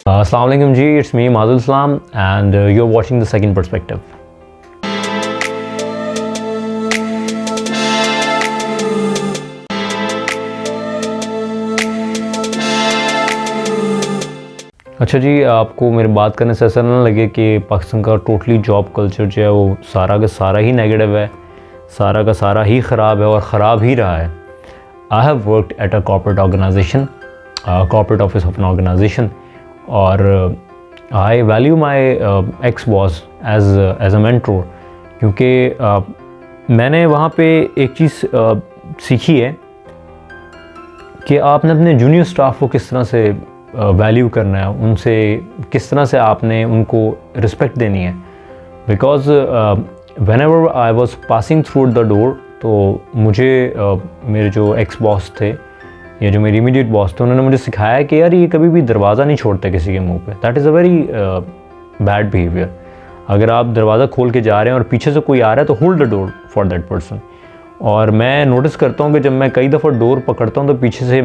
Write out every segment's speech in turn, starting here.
Assalamu alaikum ji, it's me Mazul Islam and you're watching the second perspective. अच्छा जी, आपको मेरी बात करने से ऐसा ना लगे कि पाकिस्तान का टोटली जॉब कल्चर जो है वो सारा का सारा ही नेगेटिव है, सारा का सारा ही ख़राब है और ख़राब ही रहा है। I have worked at a corporate organisation, corporate office of an organisation, और I value my ex boss as a mentor, क्योंकि मैंने वहाँ पे एक चीज़ सीखी है कि आपने अपने जूनियर स्टाफ को किस तरह से वैल्यू करना है, उनसे किस तरह से आपने उनको रिस्पेक्ट देनी है। Because when ever I was passing through the door, तो मुझे मेरे जो एक्स बॉस थे या जो मेरी इमीडिएट बॉस थे, उन्होंने मुझे सिखाया कि यार ये कभी भी दरवाज़ा नहीं छोड़ते किसी के मुंह पे। That is a very bad behaviour. अगर आप दरवाज़ा खोल के जा रहे हैं और पीछे से कोई आ रहा है तो hold the door for that person. और मैं नोटिस करता हूँ कि जब मैं कई दफ़ा डोर पकड़ता हूँ तो पीछे से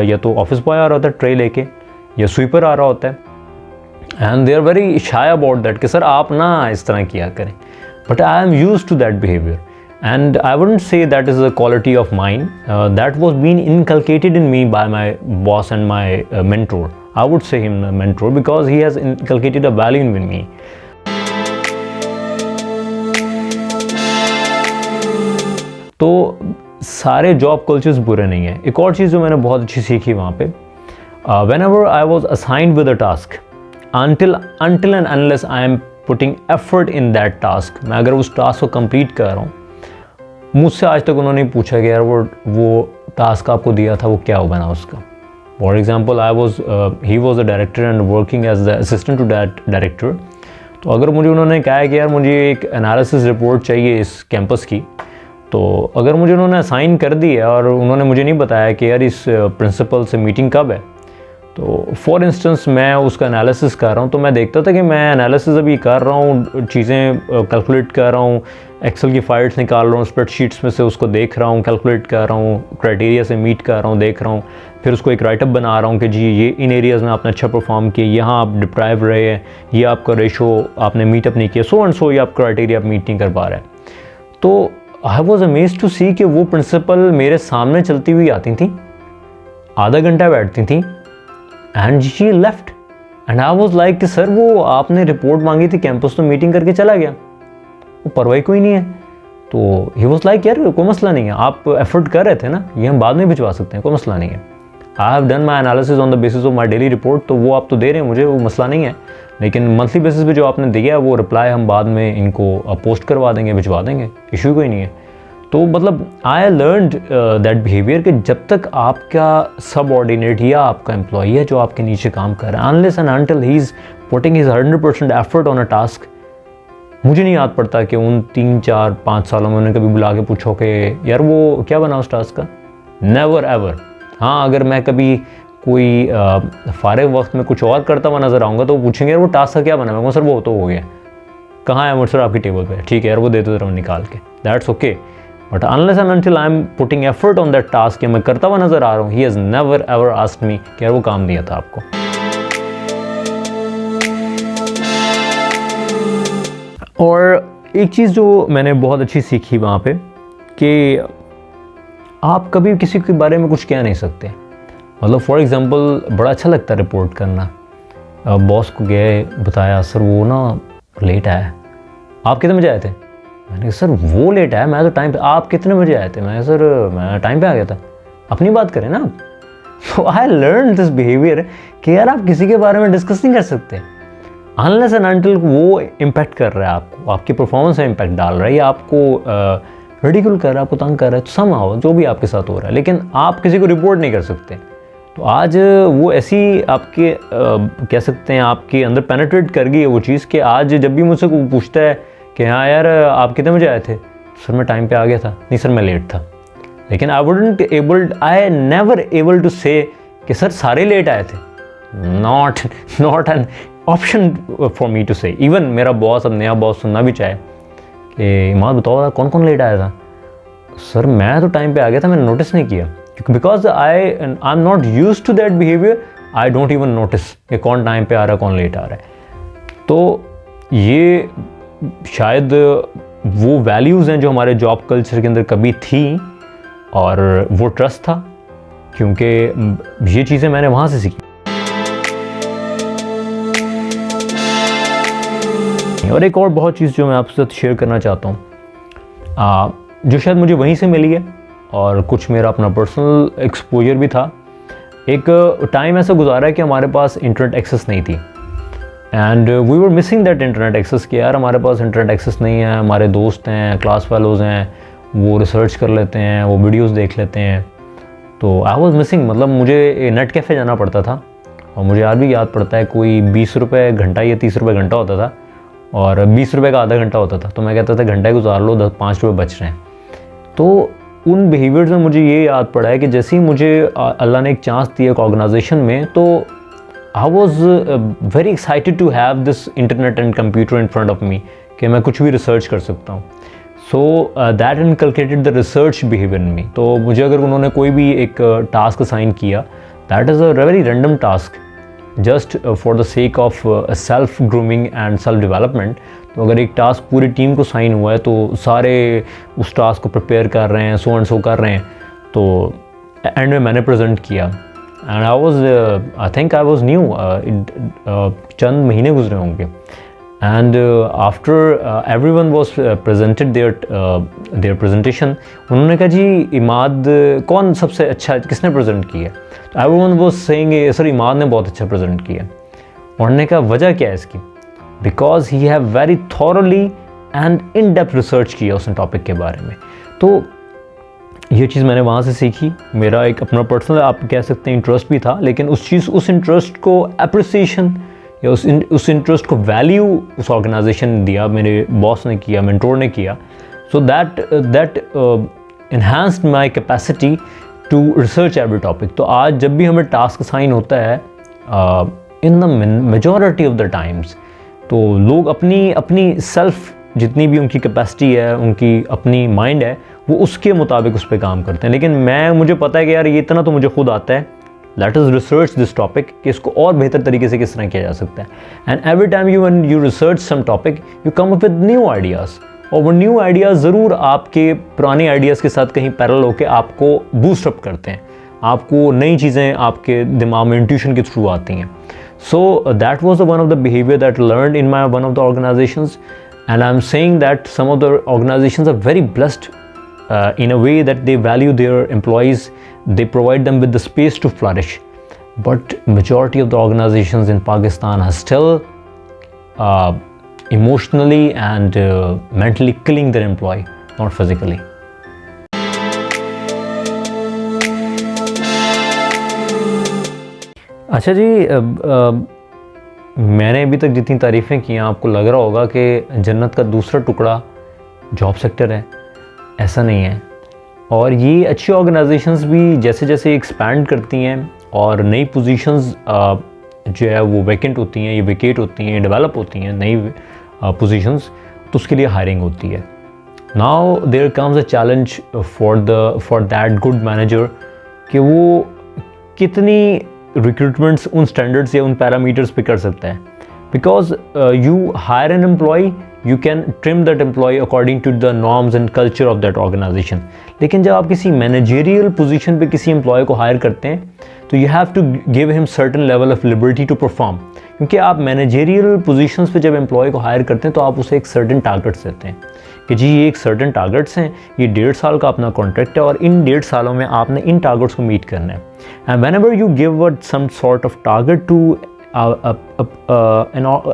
या तो ऑफिस बॉय आ रहा होता है ट्रे लेके, या स्वीपर आ रहा होता है, and they are very shy about that कि सर आप ना इस तरह किया करें। But I am used to that behaviour and I wouldn't say that is a quality of mine. That was being inculcated in me by my boss and my mentor. I would say him a mentor because he has inculcated a value in me. तो सारे job cultures बुरे नहीं हैं। एक और चीज़ जो मैंने बहुत अच्छी सीखी वहाँ पे, whenever I was assigned with a task, until and unless I am putting effort in that task, मैं अगर उस टास्क को कंप्लीट कर रहा हूँ, मुझसे आज तक उन्होंने पूछा कि यार वो टास्क आपको दिया था वो क्या बना उसका। For example he was a director and working as the assistant to that director. तो अगर मुझे उन्होंने कहा है कि यार मुझे एक एनालिसिस रिपोर्ट चाहिए इस कैंपस की, तो अगर मुझे उन्होंने असाइन कर दी है और उन्होंने मुझे नहीं बताया कि यार इस प्रिंसिपल से मीटिंग कब है, तो फॉर इंस्टेंस मैं उसका एनालिसिस कर रहा हूँ, तो मैं देखता था कि मैं एनालिसिस अभी कर रहा हूँ, चीज़ें कैलकुलेट कर रहा हूँ, एक्सेल की फाइल्स निकाल रहा हूँ, स्प्रेडशीट्स में से उसको देख रहा हूँ, कैलकुलेट कर रहा हूँ, क्राइटेरिया से मीट कर रहा हूँ, देख रहा हूँ, फिर उसको एक राइटअप बना रहा हूँ कि जी ये इन एरियाज़ में आपने अच्छा परफॉर्म किया, यहाँ आप डिप्राइव रहे हैं, ये आपका रेशो आपने मीटअप नहीं किया, सो एंड सो ये आप क्राइटेरिया आप मीट नहीं कर पा रहे। तो आई वॉज अमेज्ड टू सी कि वो प्रिंसिपल मेरे सामने चलती हुई आती थी, आधा घंटा बैठती थी, and she left and I was like कि सर वो आपने रिपोर्ट मांगी थी कैंपस तो मीटिंग करके चला गया, वो परवाही कोई नहीं है। तो ही वॉज लाइक यार कोई मसला नहीं है, आप एफर्ट कर रहे थे ना, ये हम बाद में भिजवा सकते हैं, कोई मसला नहीं है। I have done my analysis on the basis of my daily report, तो वो आप तो दे रहे हैं मुझे, वो मसला नहीं है, लेकिन मंथली बेसिस पे जो आपने दिया है वो रिप्लाई हम बाद में इनको पोस्ट करवा देंगे, भिजवा देंगे, इशू कोई नहीं है। तो मतलब आई लर्नड दैट बिहेवियर कि जब तक आपका सबऑर्डिनेट या आपका एम्प्लॉई है जो आपके नीचे काम कर रहा है, unless and until he is putting his 100% effort on a task, मुझे नहीं याद पड़ता कि उन 3, 4, 5 सालों में उन्होंने कभी बुला के पूछो कि यार वो क्या बना उस टास्क का। Never ever. हाँ, अगर मैं कभी कोई फारिग वक्त में कुछ और करता हुआ नज़र आऊँगा तो वो पूछेंगे यार वो टास्क का क्या बना। मैं कहूँ सर वो तो हो गया, कहाँ है मुझे सर आपकी टेबल पे, ठीक है यार वो दे दो जरा निकाल के, that's okay. But unless and until I am putting effort on that task, या मैं करता हुआ नज़र आ रहा हूँ, he has never ever asked me कि यार वो काम दिया था आपको। और एक चीज़ जो मैंने बहुत अच्छी सीखी वहाँ पे कि आप कभी किसी के बारे में कुछ कह नहीं सकते। मतलब फॉर एग्ज़ाम्पल बड़ा अच्छा लगता है रिपोर्ट करना, बॉस को गए बताया सर वो ना लेट आया, आप कितने बजे आए थे? मैंने कहा सर वो लेट आया, मैं तो टाइम पे। आप कितने बजे आए थे? मैं सर मैं टाइम पे आ गया था। अपनी बात करें ना। तो आई लर्न दिस बिहेवियर कि यार आप किसी के बारे में डिस्कस नहीं कर सकते अनलेस एंड अनटिल वो इम्पैक्ट कर रहा है आपको, आपकी परफॉर्मेंस में इम्पैक्ट डाल रहा है, या आपको रिडिक्यूल कर रहा है, आपको तंग कर रहा है, तो समहाउ जो भी आपके साथ हो रहा है, लेकिन आप किसी को रिपोर्ट नहीं कर सकते। तो आज वो ऐसी आपके कह सकते हैं आपके अंदर पेनिट्रेट कर गई है वो चीज़ कि आज जब भी मुझसे कोई पूछता है कि हाँ यार आप कितने बजे आए थे, सर मैं टाइम पे आ गया था, नहीं सर मैं लेट था। लेकिन आई नेवर एबल टू से कि सर सारे लेट आए थे। Not an option for me to say. Even मेरा बॉस, अब नया बॉस सुनना भी चाहे कि इमाद बताओ कौन कौन लेट आया था, सर मैं तो टाइम पे आ गया था, मैंने नोटिस नहीं किया, because I am not used to that behaviour. I don't even notice कि कौन टाइम पे आ रहा है, कौन लेट आ रहा है। तो ये शायद वो वैल्यूज़ हैं जो हमारे जॉब कल्चर के अंदर कभी थी, और वो ट्रस्ट था, क्योंकि ये चीज़ें मैंने वहाँ से सीखी। और एक और बहुत चीज़ जो मैं आपके साथ शेयर करना चाहता हूँ, जो शायद मुझे वहीं से मिली है, और कुछ मेरा अपना पर्सनल एक्सपोजर भी था। एक टाइम ऐसा गुजारा है कि हमारे पास इंटरनेट एक्सेस नहीं थी, and we were missing that internet access कि यार हमारे पास इंटरनेट एक्सेस नहीं है, हमारे दोस्त हैं, क्लास फेलोज़ हैं, वो रिसर्च कर लेते हैं, वो वीडियोस देख लेते हैं। तो आई वाज मिसिंग, मतलब मुझे नेट कैफ़े जाना पड़ता था, और मुझे आज भी याद पड़ता है कोई 20 रुपये घंटा या 30 रुपये घंटा होता था, और 20 रुपये का आधा घंटा होता था। तो मैं कहता था घंटा गुजार लो, 5 रुपये बच रहे हैं। तो उन बिहेवियर्स में मुझे ये याद पड़ा है कि जैसे ही मुझे अल्लाह ने एक चांस दिया एक ऑर्गेनाइजेशन में, तो I was very excited to have this internet and computer in front of me, कि मैं कुछ भी रिसर्च कर सकता हूँ। So that inculcated the research behaviour in me. तो मुझे अगर उन्होंने कोई भी एक टास्क असाइन किया, that is a very random task, just for the sake of self grooming and self development. तो अगर एक टास्क पूरी टीम को साइन हुआ है, तो सारे उस टास्क को प्रिपेयर कर रहे हैं, सो एंड सो कर रहे हैं, तो एंड में मैंने प्रेजेंट किया, and I think I was new, चंद महीने गुजरे होंगे, and after everyone was presented their presentation, उन्होंने कहा जी इमाद कौन सबसे अच्छा, किसने प्रेजेंट किया? तो everyone was saying sir Imad ने बहुत अच्छा प्रेजेंट किया। उन्होंने कहा वजह क्या है इसकी? Because he have very thoroughly and in depth research किया उस टॉपिक के बारे में। तो ये चीज़ मैंने वहाँ से सीखी। मेरा एक अपना पर्सनल आप कह सकते हैं इंटरेस्ट भी था, लेकिन उस इंटरेस्ट को अप्रिसिएशन या उस इंटरेस्ट को वैल्यू उस ऑर्गेनाइजेशन ने दिया, मेरे बॉस ने किया, मेंटोर ने किया। So that enhanced my capacity to research every topic. तो आज जब भी हमें टास्क असाइन होता है, in the majority of the times, तो लोग अपनी सेल्फ जितनी भी उनकी कैपेसिटी है, उनकी अपनी माइंड है, वो उसके मुताबिक उस पर काम करते हैं। लेकिन मुझे पता है कि यार ये इतना तो मुझे खुद आता है, let us research this topic, कि इसको और बेहतर तरीके से किस तरह किया जा सकता है। And every time you research some topic, you come up with new ideas, और वो न्यू आइडियाज़ ज़रूर आपके पुराने आइडियाज़ के साथ कहीं पैरेलल होकर आपको बूस्ट अप करते हैं, आपको नई चीज़ें आपके दिमाग में इंट्यूशन के थ्रू आती हैं। So that was one of the behaviour that learned in my one of the organisations, and I'm saying that some of the organizations are very blessed in a way that they value their employees, they provide them with the space to flourish, but majority of the organizations in Pakistan are still emotionally and mentally killing their employee, not physically. अच्छा जी, मैंने अभी तक जितनी तारीफ़ें की हैं, आपको लग रहा होगा कि जन्नत का दूसरा टुकड़ा जॉब सेक्टर है। ऐसा नहीं है। और ये अच्छी ऑर्गेनाइजेशंस भी जैसे जैसे एक्सपैंड करती हैं और नई पोजीशंस जो है वो वैकेंट होती हैं, ये वेकेट होती हैं, डेवलप होती हैं नई पोजीशंस, तो उसके लिए हायरिंग होती है। Now there comes a challenge for that good manager कि वो कितनी रिक्रूटमेंट्स उन स्टैंडर्ड्स या उन पैरामीटर्स पे कर सकता है। Because you hire an employee, you can trim that employee according to the norms and culture of that organization. लेकिन जब आप किसी मैनेजरियल पोजीशन पे किसी एम्प्लॉय को हायर करते हैं, तो you have to give him certain level of liberty to perform. क्योंकि आप मैनेजरियल पोजीशंस पे जब एम्प्लॉय को हायर करते हैं, तो आप उसे एक सर्टन टारगेट्स देते हैं कि जी ये एक सर्टन टारगेट्स हैं, ये 1.5 साल का अपना कॉन्ट्रैक्ट है, और इन 1.5 सालों में आपने इन टारगेट्स को मीट करना है। And whenever you give some sort of target to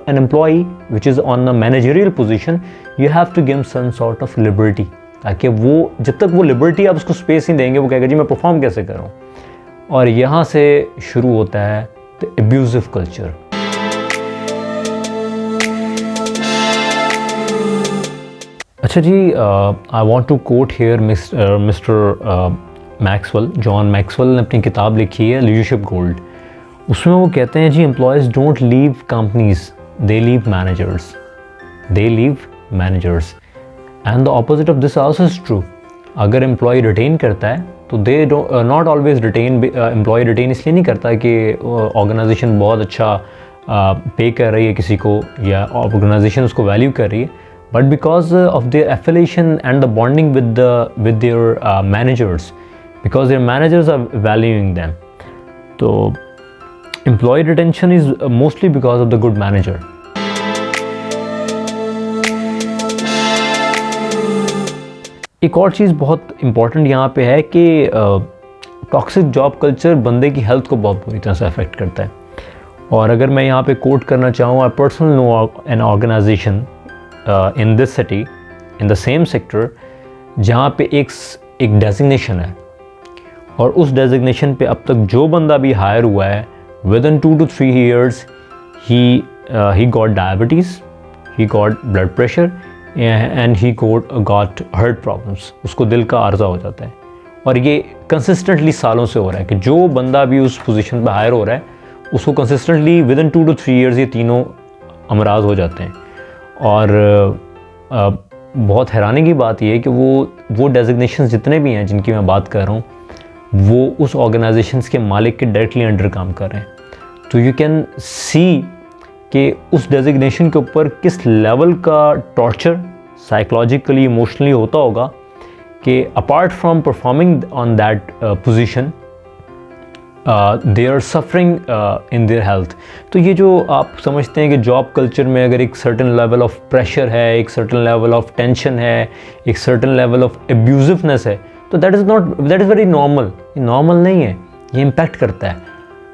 an employee which is on a managerial position, you have to give some sort of liberty, ताकि वो जब तक वो लिबर्टी आप उसको स्पेस नहीं देंगे, वो कहेगा जी मैं परफॉर्म कैसे करूँ। और यहाँ से शुरू होता है द एब्यूजिव कल्चर। अच्छा जी, I want to quote here Mister Maxwell, John Maxwell ने अपनी किताब लिखी है लीडरशिप गोल्ड। उसमें वो कहते हैं जी employees don't leave companies, they leave managers, they leave managers, and the opposite of this also is true. अगर एम्प्लॉय रिटेन करता है तो they not always retain, employee retain इसलिए नहीं करता कि ऑर्गेनाइजेशन बहुत अच्छा पे कर रही है किसी को या ऑर्गेनाइजेशन उसको वैल्यू कर रही है, but because of their affiliation and the bonding with their managers, because their managers are valuing them. तो employee retention is mostly because of the good manager. एक और चीज़ बहुत इम्पॉर्टेंट यहाँ पे है कि टॉक्सिक जॉब कल्चर बंदे की हेल्थ को बहुत बुरी तरह से अफेक्ट करता है। और अगर मैं यहाँ पे कोट करना चाहूँ, I personally know an organization in this city in the same sector जहाँ पे एक डेजिग्नेशन है, और उस डेजिग्नेशन पे अब तक जो बंदा भी हायर हुआ है with in 2 to 3 years he got diabetes, he got blood pressure and he got heart problems, उसको दिल का आर्जा हो जाता है। और ये कंसिस्टेंटली सालों से हो रहा है कि जो बंदा भी उस पोजीशन पे हायर हो रहा है उसको consistently with in 2 to 3 years ये तीनों अमराज हो जाते हैं। और बहुत हैरानी की बात ये है कि वो डेजिग्नेशन जितने भी हैं जिनकी मैं बात कर रहा हूँ वो उस ऑर्गेनाइजेशंस के मालिक के डायरेक्टली अंडर काम कर रहे हैं। तो यू कैन सी कि उस डेजिग्नेशन के ऊपर किस लेवल का टॉर्चर साइकोलॉजिकली इमोशनली होता होगा कि apart from performing on that position they are suffering in their health. तो ये जो आप समझते हैं कि जॉब कल्चर में अगर एक सर्टेन लेवल ऑफ प्रेशर है, एक सर्टेन लेवल ऑफ टेंशन है, एक सर्टेन लेवल ऑफ एब्यूजिवनेस है, तो दैट इज़ वेरी नॉर्मल। ये नॉर्मल नहीं है, ये इम्पैक्ट करता है।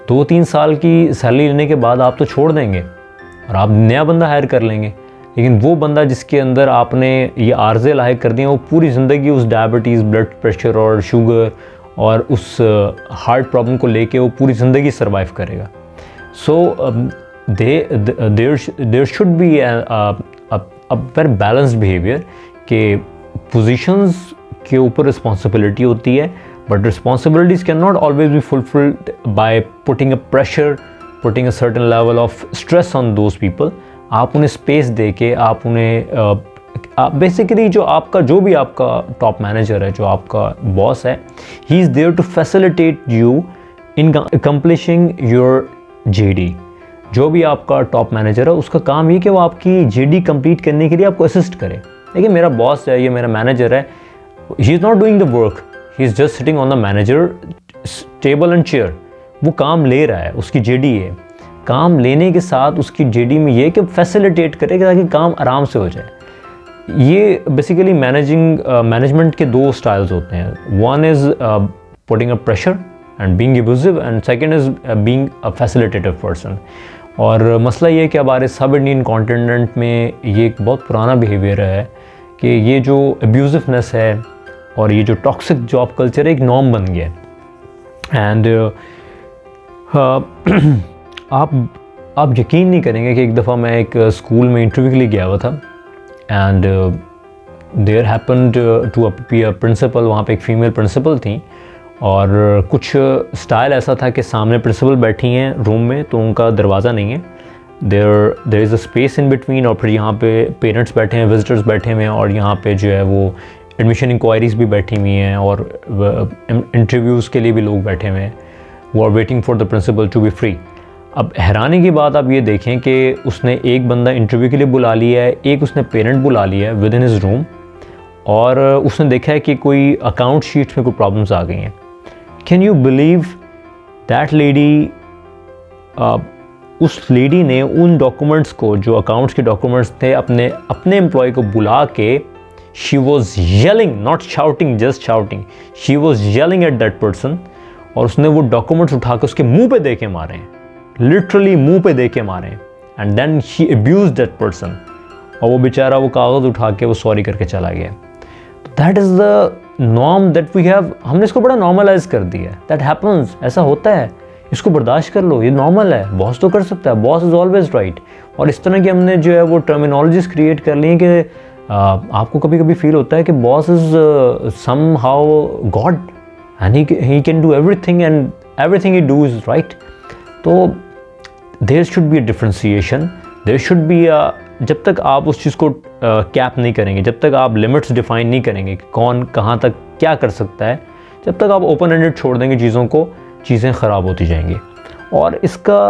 2-3 साल की सैलरी लेने के बाद आप तो छोड़ देंगे और आप नया बंदा हायर कर लेंगे, लेकिन वो बंदा जिसके अंदर आपने ये आर्जे लायक कर दिए वो पूरी ज़िंदगी उस डायबिटीज़, ब्लड प्रेशर और शुगर और उस हार्ट प्रॉब्लम को लेके वो पूरी ज़िंदगी सर्वाइव करेगा। So there should be a very balanced behaviour कि पोजीशंस के ऊपर रिस्पॉन्सिबिलिटी होती है, but responsibilities can not always be fulfilled by putting a pressure, putting a certain level of stress on those people. आप उन्हें space दे के आप उन्हें बेसिकली जो भी आपका टॉप मैनेजर है, जो आपका बॉस है, he is there to facilitate you in accomplishing your JD. जो भी आपका टॉप मैनेजर है उसका काम ये कि वो आपकी जेडी कंप्लीट करने के लिए आपको असिस्ट करे। देखिए मेरा बॉस है, ये मेरा मैनेजर है, he is not doing the work, he is just sitting on the manager table and chair. वो काम ले रहा है, उसकी जेडी है। काम लेने के साथ उसकी जेडी में ये कि फैसिलिटेट करे ताकि काम आराम से हो जाए। ये बेसिकली मैनेजमेंट के 2 स्टाइल्स होते हैं। One is putting a pressure and being abusive, and second is being a facilitative person. और मसला ये है कि हमारे सब इंडियन कॉन्टिनेंट में ये एक बहुत पुराना बिहेवियर है कि ये जो एब्यूसिवनेस है और ये जो टॉक्सिक जॉब कल्चर एक नॉर्म बन गया है। एंड आप यकीन नहीं करेंगे कि एक दफ़ा मैं एक स्कूल में इंटरव्यू के लिए गया हुआ था, and there happened to be a principal. वहाँ पे एक फ़ीमेल प्रिंसिपल थी और कुछ स्टाइल ऐसा था कि सामने प्रिंसिपल बैठी हैं रूम में, तो उनका दरवाज़ा नहीं है, there is a space in between, और फिर यहाँ पे पेरेंट्स बैठे हैं, विजिटर्स बैठे हुए हैं, और यहाँ पे जो है वो एडमिशन इंक्वायरीज़ भी बैठी हुई हैं और इंटरव्यूज़ के लिए भी लोग बैठे हुए हैं, वो are waiting for the principal to be free. अब हैरानी की बात आप ये देखें कि उसने एक बंदा इंटरव्यू के लिए बुला लिया है, एक उसने पेरेंट बुला लिया है विद इन हिज़ रूम, और उसने देखा है कि कोई अकाउंट शीट्स में कोई प्रॉब्लम्स आ गई हैं। Can you believe that lady, उस लेडी ने उन डॉक्यूमेंट्स को, जो अकाउंट्स के डॉक्यूमेंट्स थे, अपने एम्प्लॉय को बुला के she was yelling, not shouting, just shouting, she was yelling at that person, और उसने वो डॉक्यूमेंट्स उठा के उसके मुंह पे दे के मारे हैं, लिटरली मुंह पे दे के मारे हैं, and then she abused that person, और वो बेचारा वो कागज़ उठा के वो सॉरी करके चला गया। That is the norm that we have, हमने इसको बड़ा नॉर्मलाइज कर दिया है। दैट हैपन्स, ऐसा होता है, इसको बर्दाश्त कर लो, ये नॉर्मल है, बॉस तो कर सकता है, बॉस इज़ ऑलवेज राइट। और इस तरह की हमने जो है वो टर्मिनोलॉजीज क्रिएट कर ली हैं कि आपको कभी कभी फील होता है कि boss is somehow god and he can do everything and everything he do is right. तो there should be a differentiation, there should be a, जब तक आप उस चीज़ को कैप नहीं करेंगे, जब तक आप लिमिट्स डिफाइन नहीं करेंगे कि कौन कहाँ तक क्या कर सकता है, जब तक आप ओपन एंडेड छोड़ देंगे चीज़ों को, चीज़ें ख़राब होती जाएंगी। और इसका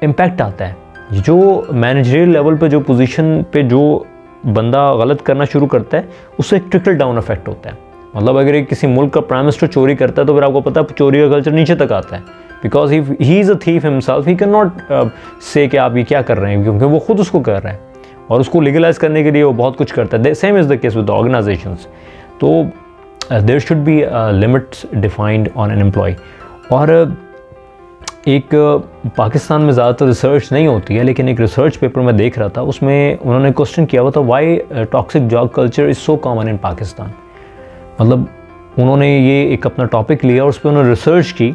इम्पैक्ट आता है जो मैनेजरियल लेवल पे, जो पोजीशन पे जो बंदा गलत करना शुरू करता है, उससे एक ट्रिकल डाउन इफेक्ट होता है। मतलब अगर एक किसी मुल्क का प्राइम मिनिस्टर चोरी करता है तो फिर आपको पता है चोरी का कल्चर नीचे तक आता है, because he is a thief himself, he can not से कि आप ये क्या कर रहे हैं, क्योंकि वो खुद उसको कर रहे हैं और उसको लीगलाइज करने के लिए वो बहुत कुछ करता है। Same is the case with organisations. तो there should be limits defined on an employee. और एक पाकिस्तान में ज़्यादातर रिसर्च नहीं होती है, लेकिन एक रिसर्च पेपर मैं देख रहा था, उसमें उन्होंने क्वेश्चन किया हुआ था why toxic job culture is so common in Pakistan. मतलब उन्होंने ये एक अपना टॉपिक लिया और उस पर उन्होंने रिसर्च की,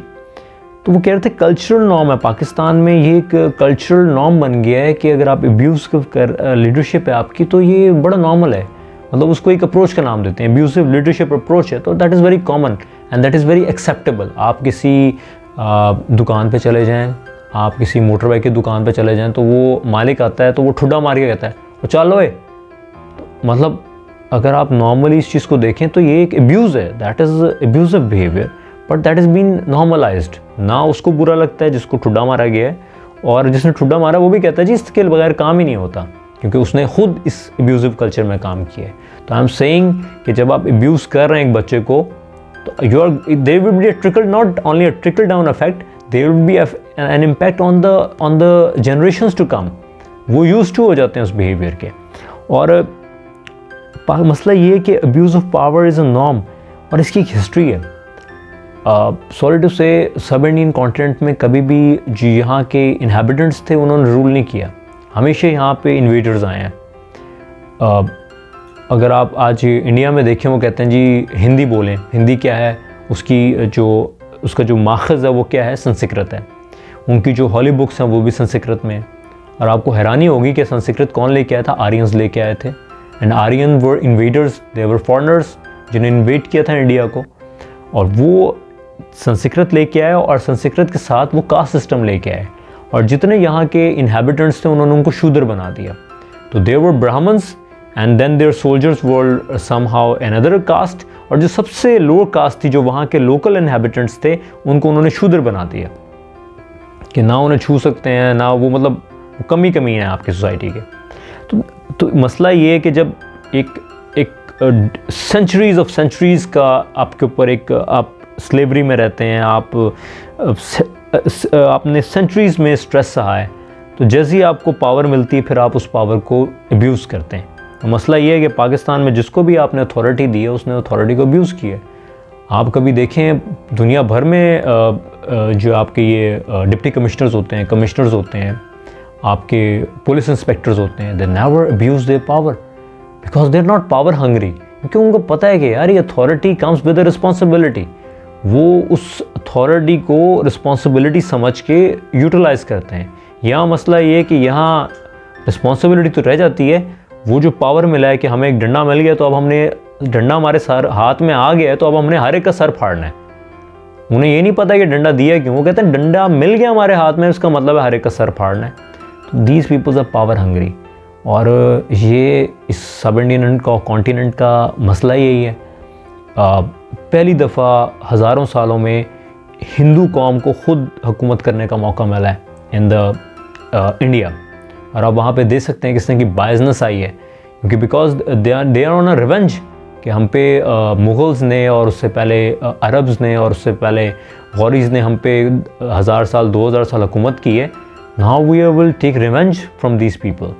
तो वो कह रहे थे कल्चरल नॉर्म है पाकिस्तान में, ये एक कल्चरल नॉर्म बन गया है कि अगर आप अब्यूज़ कर लीडरशिप है आपकी तो ये बड़ा नॉर्मल है। मतलब उसको एक अप्रोच का नाम देते हैं, अब्यूसिव लीडरशिप अप्रोच है, तो that is very common and that is very acceptable. आप किसी दुकान पे चले जाएं, आप किसी मोटर बाइक की दुकान पे चले जाएं, तो वो मालिक आता है तो वो ठुड्डा मार के कहता है वो चलो ए, तो मतलब अगर आप नॉर्मली इस चीज़ को देखें तो ये एक अब्यूज़ है, that is abusive behaviour, but that is been normalised. ना उसको बुरा लगता है जिसको ठुड्डा मारा गया है, और जिसने ठुड्डा मारा वो भी कहता है जी इसके बगैर काम ही नहीं होता, क्योंकि उसने खुद इस अब्यूजिव कल्चर में काम किया है। तो आई एम सेइंग कि जब आप अब्यूज़ कर रहे हैं एक बच्चे को, तो there will be a trickle, not only a trickle down effect, there will be an impact on the generations to come। वो used to हो जाते हैं उस behavior के। और मसला ये है कि abuse of power is a norm, और इसकी एक हिस्ट्री है। सॉरी टू से सब इंडियन कॉन्टिनेंट में कभी भी जो यहाँ के इन्हेबिटेंट्स थे उन्होंने रूल नहीं किया, हमेशा यहाँ पे इन्वेडर्स आए हैं। अगर आप आज इंडिया में देखें, वो कहते हैं जी हिंदी बोलें, हिंदी क्या है, उसका जो माखज़ है वो क्या है, संस्कृत है। उनकी जो हॉली बुक्स हैं वो भी संस्कृत में है। और आपको हैरानी होगी कि संस्कृत कौन लेके आया था, आर्यंस लेके आए थे। And Aryan were invaders, they were foreigners जिन्होंने इन्वेड किया था इंडिया को, और वो संस्कृत लेके आए और संस्कृत के साथ वो कास्ट सिस्टम लेके आए, और जितने यहाँ के इन्हेबिटेंट्स थे उन्होंने उनको शूद्र बना दिया। तो there were Brahmins and then there soldiers were somehow another caste, और जो सबसे लोअर कास्ट थी, जो वहाँ के लोकल इन्हेबिटेंट्स थे, उनको उन्होंने शूद्र बना दिया कि ना उन्हें छू सकते हैं, ना वो, मतलब कमी है आपकी सोसाइटी के। तो मसला ये है कि जब एक सेंचुरीज़ का आपके ऊपर एक, आप स्लेवरी में रहते हैं, आपने सेंचुरीज़ में स्ट्रेस सहा है, तो जैसे ही आपको पावर मिलती है फिर आप उस पावर को अब्यूज़ करते हैं। तो मसला ये है कि पाकिस्तान में जिसको भी आपने अथॉरिटी दी है उसने अथॉरिटी को अब्यूज़ किया है। आप कभी देखें दुनिया भर में जो आपके ये डिप्टी कमिश्नर्स होते हैं, कमिश्नर्स होते हैं, आपके पुलिस इंस्पेक्टर्स होते हैं, they never abuse their power because they are not power hungry, क्योंकि उनको पता है कि यार ये authority comes with a responsibility. वो उस अथॉरिटी को रिस्पॉन्सिबिलिटी समझ के यूटिलाइज़ करते हैं। यहाँ मसला ये है कि यहाँ रिस्पॉन्सिबिलिटी तो रह जाती है, वो जो पावर मिला है कि हमें एक डंडा मिल गया, तो अब हमने डंडा हमारे सर हाथ में आ गया है, तो अब हमने हर एक का सर फाड़ना है। उन्हें ये नहीं पता कि डंडा दिया क्यों, वो कहते हैं डंडा मिल गया हमारे हाथ में, उसका मतलब है हर एक का सर फाड़ना है। तो these peoples are power hungry, और ये इस सब इंडियन कॉन्टिनेंट का मसला यही है। पहली दफ़ा हज़ारों सालों में हिंदू कौम को खुद हुकूमत करने का मौका मिला है इन द इंडिया, और आप वहाँ पे देख सकते हैं किस तरह की बायजनेस आई है, क्योंकि because they are on a revenge कि हम पे मुग़ल्स ने, और उससे पहले अरब्स ने, और उससे पहले गौरीज़ ने हम पे 1000 साल 2000 साल हुकूमत की है। Now we will take revenge from these people,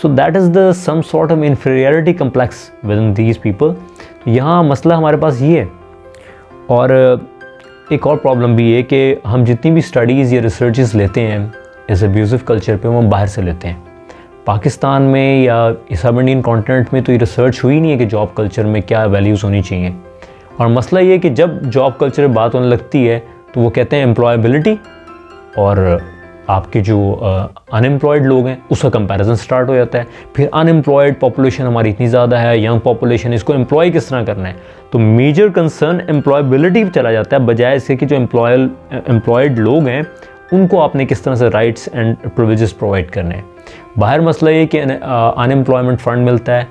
so that is the some sort of inferiority complex within these people. तो यहाँ मसला हमारे पास ये है। और एक और प्रॉब्लम भी है कि हम जितनी भी स्टडीज़ या रिसर्चेस लेते हैं इस अब्यूज़िव कल्चर पे, वो हम बाहर से लेते हैं। पाकिस्तान में या सब इंडियन कॉन्टिनेंट में तो ये रिसर्च हुई नहीं है कि जॉब कल्चर में क्या वैल्यूज़ होनी चाहिए। और मसला ये है कि जब जॉब कल्चर में बात होने लगती है तो वो कहते हैं एम्प्लॉयबिलिटी, और आपके जो अनएम्प्लॉयड लोग हैं उसका कंपैरिजन स्टार्ट हो जाता है। फिर अनएम्प्लॉयड पॉपुलेशन हमारी इतनी ज़्यादा है, यंग पॉपुलेशन, इसको एम्प्लॉय किस तरह करना है। तो मेजर कंसर्न एम्प्लॉयबिलिटी पर चला जाता है, बजाय इसके कि जो एम्प्लॉयड लोग हैं उनको आपने किस तरह से राइट्स एंड प्रिविलेजेस प्रोवाइड करने हैं। बाहर मसला ये कि अनएम्प्लॉयमेंट फ़ंड मिलता है,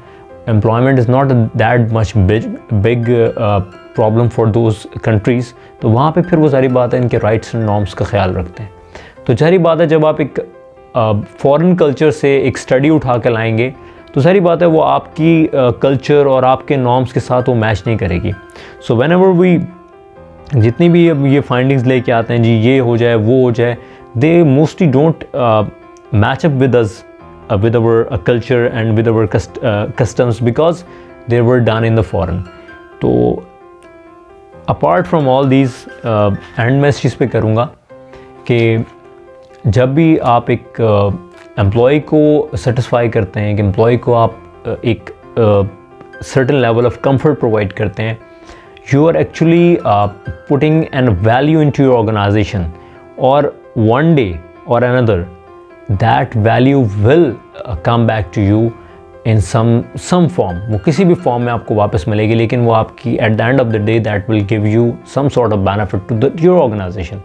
employment is not that much big problem for those countries, तो वहाँ पे फिर वो सारी बात है इनके राइट्स एंड नॉर्म्स का ख्याल रखते हैं। तो सारी बात है जब आप एक फॉरेन कल्चर से एक स्टडी उठा के लाएंगे तो सारी बात है वो आपकी कल्चर और आपके नॉर्म्स के साथ वो मैच नहीं करेगी। सो व्हेन एवर वी जितनी भी ये फाइंडिंग्स लेके आते हैं जी ये हो जाए वो हो जाए, they mostly don't match up with us with our culture and with our customs because they were done in the foreign. तो apart from all these and मैं इस चीज़ पे करूँगा कि जब भी आप एक एम्प्लॉय को सेटिस्फाई करते हैं, एक एम्प्लॉय को आप एक certain level of comfort provide करते हैं, you are actually putting an value into your organization, और one day or another that value will come back to you in some form. वो किसी भी फॉर्म में आपको वापस मिलेगी, लेकिन वो आपकी at the end of the day that will give you some sort of benefit to your organization.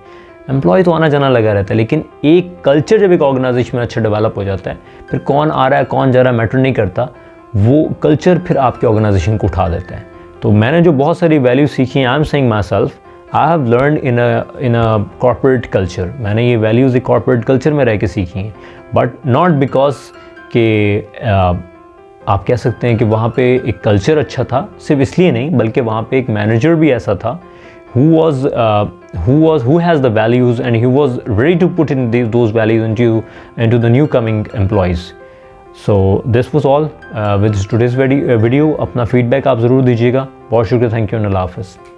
Employee तो आना जाना लगा रहता है, लेकिन एक कल्चर जब एक ऑर्गेनाइजेशन में अच्छा डेवलप हो जाता है, फिर कौन आ रहा है कौन जा रहा है मैटर नहीं करता, वो कल्चर फिर आपके ऑर्गेनाइजेशन को उठा देता है। तो मैंने जो बहुत सारी वैल्यू सीखी हैं, I am saying my self, I have learn in a corporate culture. मैंने ये वैल्यूज़ एक कॉर्पोरेट कल्चर में रह के सीखी हैं, बट नॉट बिकॉज कि आप कह सकते हैं कि वहाँ पे एक कल्चर अच्छा था, सिर्फ इसलिए नहीं, बल्कि वहाँ पे एक मैनेजर भी ऐसा था who has the values and he was ready to put in those values into the new coming employees. So this was all with today's video. अपना फीडबैक आप ज़रूर दीजिएगा। बहुत शुक्रिया, थैंक यू, अल्लाह हाफ़िज़।